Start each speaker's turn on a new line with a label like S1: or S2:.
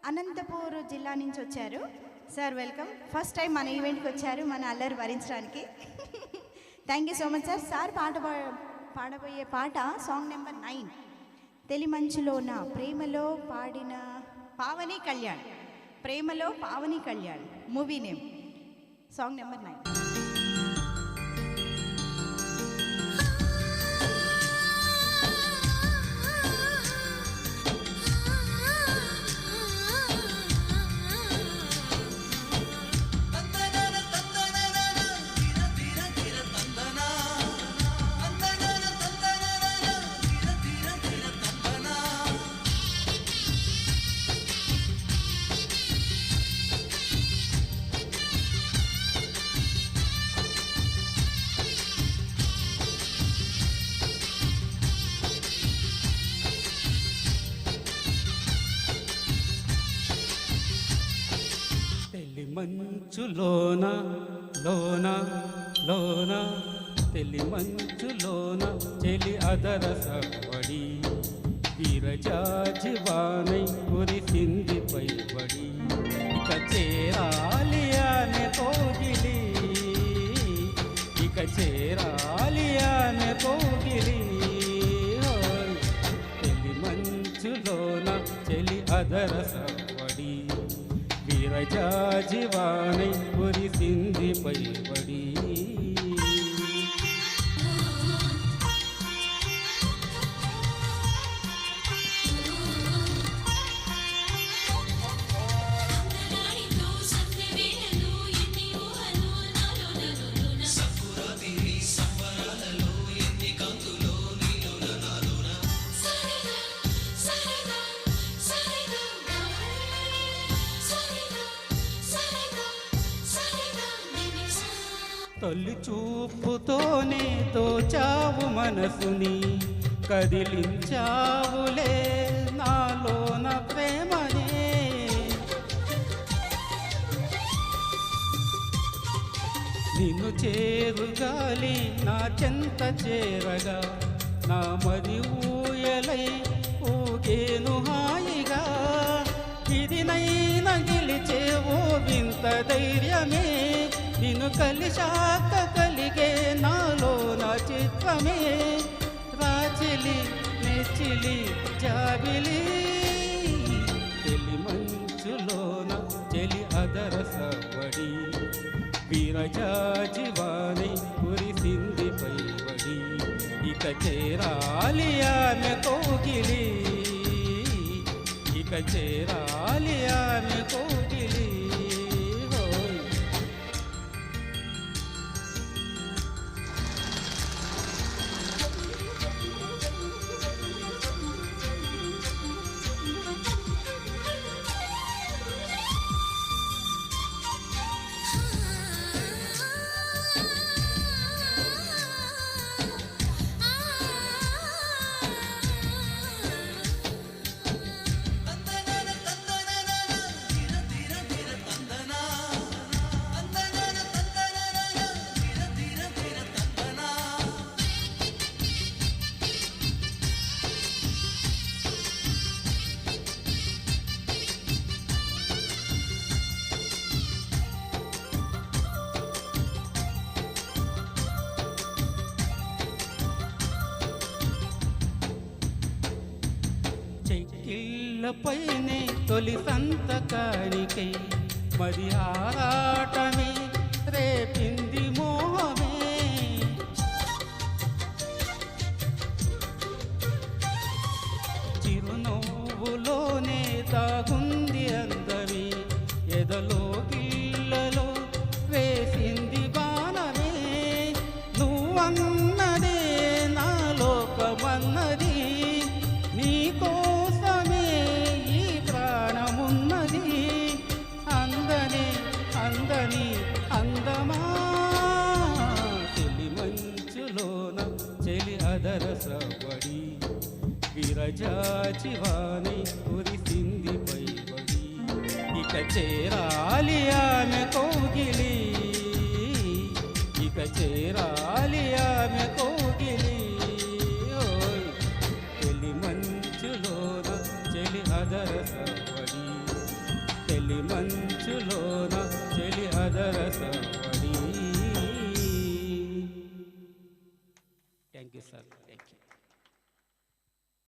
S1: అనంతపూర్ జిల్లా నుంచి వచ్చారు సార్. వెల్కమ్. ఫస్ట్ టైం మన ఈవెంట్కి వచ్చారు మన అల్లరి భరించడానికి. Thank you so much sir. Sir పాడబోయే పాట సాంగ్ నెంబర్ 9 తెలిమంచులోన ప్రేమలో పాడిన పావని కళ్యాణ్. ప్రేమలో Pavani Kalyan movie name. Song number 9.
S2: మంచులోన లోన లోన తెలిమంచులోన చెలి అదర సవ్వడి విరజాజివానై కురిసింది పైబడి ఇక చేరాలి ఆమె కోగిలి, ఇక చేరాలి ఆమె కోగిలి. తెలిమంచులోన చెలి అదర సవ్వడి విరజాజివానై కురిసింది పైబడి. తొలి చూపుతోనే తోచావు మనసుని, కదిలించావులే నాలోన ప్రేమనే. నిన్ను చేరుగాలి నా చెంత చేరగా, నా మరి ఊయలై ఊగేను హాయిగా. ఇది నైనా గెలిచేవో వింత ధైర్యమే, నిన్ను కలిశాక కలిగే నాలో నా చిత్రమే. రాచిలి నెచ్చిలి జాబిలి తెలిమంచులోన చెలి అదర సవ్వడి విరజాజివానై కురిసింది పైబడి. ఇక చేరాలి ఆమె కోగిలి, ఇక చేరాలి ఆమె కోగిలి. చెక్కిళ్ళపైనే తొలి సంతకానికై మరి ఆరాటమే రేపింది మోహమే. చిరునవ్వులోనే దాగుంది అందమే, ఎదలో గిల్లలో వేసింది బాణమే. నువ్వన్నదే నా లోకమన్నది, నీకోసమే ఈ ప్రాణమున్నది. అందని అందని అందమా తెలిమంచులోన చెలి అదర సవ్వడి విరజాజివానై కురిసింది పైబడి. ఇక చేరాలి ఆమె కోగిలి, ఇక చేరాలి ఆమె కోగిలి. తెలిమంచులోన చెలి అదర సవ్వడి చలి మంచులోన చెలి అదరసవడి. Thank you sir, thank you.